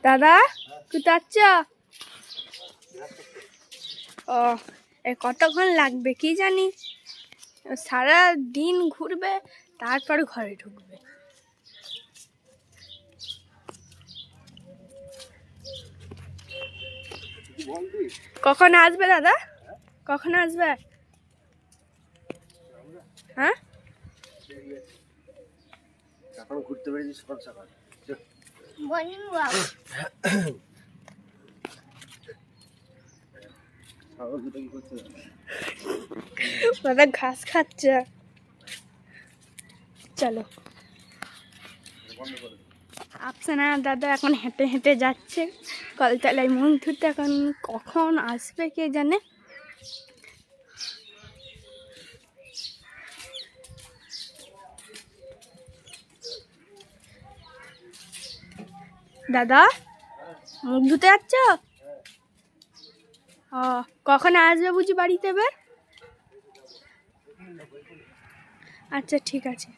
দাদা কোথায় যাচ্ছ? ও কতক্ষণ লাগবে কি জানি, সারা দিন ঘুরবে তারপর ঘরে ঢুকবে। কখন আসবে দাদা, কখন আসবে? হ্যাঁ এখন ঘুরতে বেরিয়েছি সকাল সকাল। দাদা ঘাস খাচ্ছে, চলো। আফসানা দাদা এখন হেঁটে হেঁটে যাচ্ছে কলতলায় মুখ ধুতে, এখন কখন আসবে কে জানে। দাদা মুখ ধুতে যাচ্ছ? ও কখন আসবে বুঝি বাড়িতে এবার? আচ্ছা ঠিক আছে।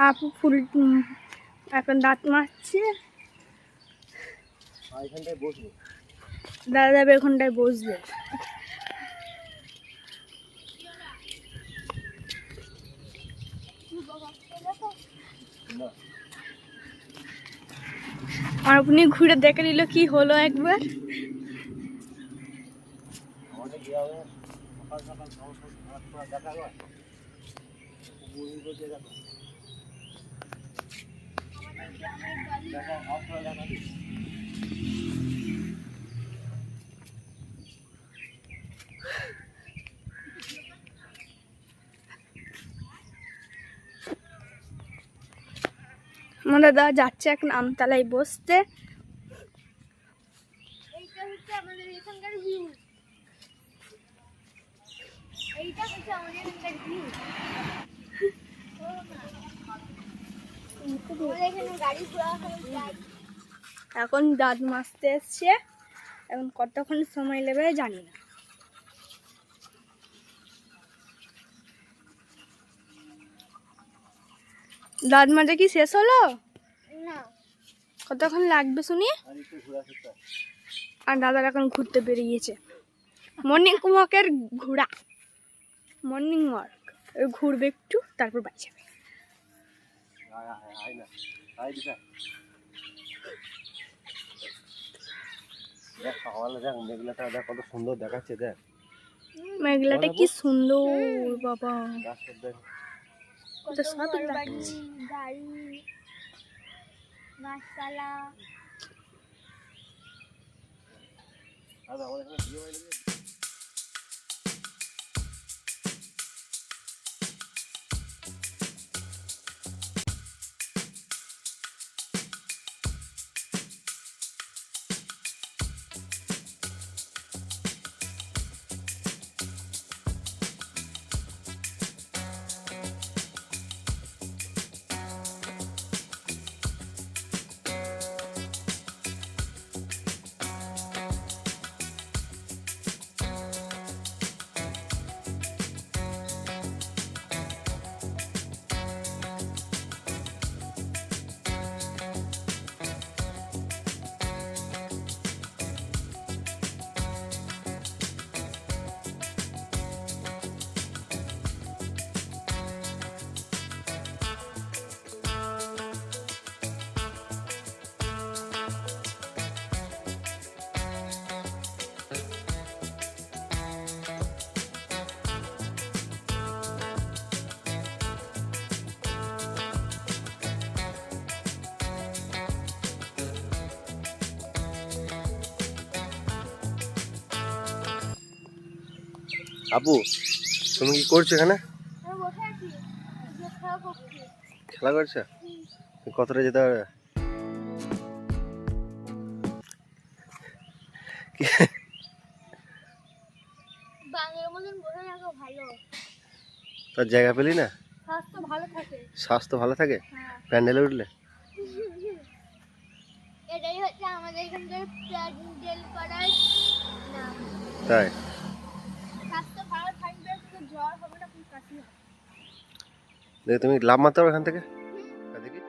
আপু ফুল এখন দাঁত মাজছে। দাদা যাবে এখানটায় বসবে। আর আপনি ঘুরে দেখে নিল কি হলো একবার। আমার দাদা যাচ্ছে এখন আমতলায় বসতে। এইটা হচ্ছে আমাদের এখানকার ভিউ, এইটা হচ্ছে আমাদের এখানকার ভিউ। এখানে গাড়ি ঘোড়া হয়ে যায়। এখন দাঁত মাজতে এসছে, এখন কতক্ষণ সময় নেবে জানি না। দাঁত মাজা কি শেষ হলো? না, কতক্ষণ লাগবে শুনি। আর দাদার এখন ঘুরতে বেরিয়েছে, মর্নিং ওয়াকের ঘোরা, মর্নিং ওয়াক ঘুরবে একটু তারপর বাড়ি যাবে। কত সুন্দর দেখাচ্ছে দেখ, মেঘলাটা কি সুন্দর বাবা। কত সব ঘরবাড়ি, গাড়ি, গাছপালা। আপু তুমি কি করছো এখানে? আমি বসে আছি, খেলা করছি। খেলা করছো? কতটা যেতে পারবে? তার জায়গা পেলি না? স্বাস্থ্য ভালো থাকে। স্বাস্থ্য ভালো থাকে হ্যাঁ। প্যান্ডেলে উঠলে? এটাই হচ্ছে আমাদের এখানকার প্যান্ডেল করার নাম। তাই? স্বাস্থ্য ভালো থাকবে, কোনো জ্বর হবে না, কোনো কাশি হবে না। দেখি তুমি লাভ মারতে পারো এখান থেকে? দেখি।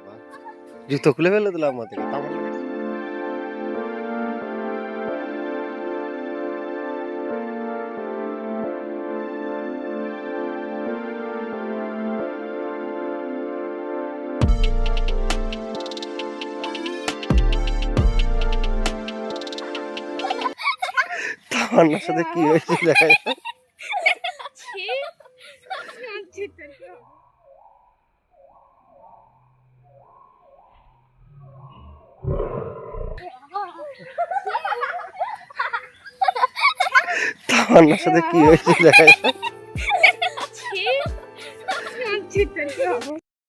বাহ, জুতো খুলে ফেললো তো লাভ মারতে গিয়ে। তা বললে দেখি। তামান্নার সাথে কি হয়েছে দেখা যায়। ছি, তামান্নার সাথে কি হয়েছে দেখা যায়।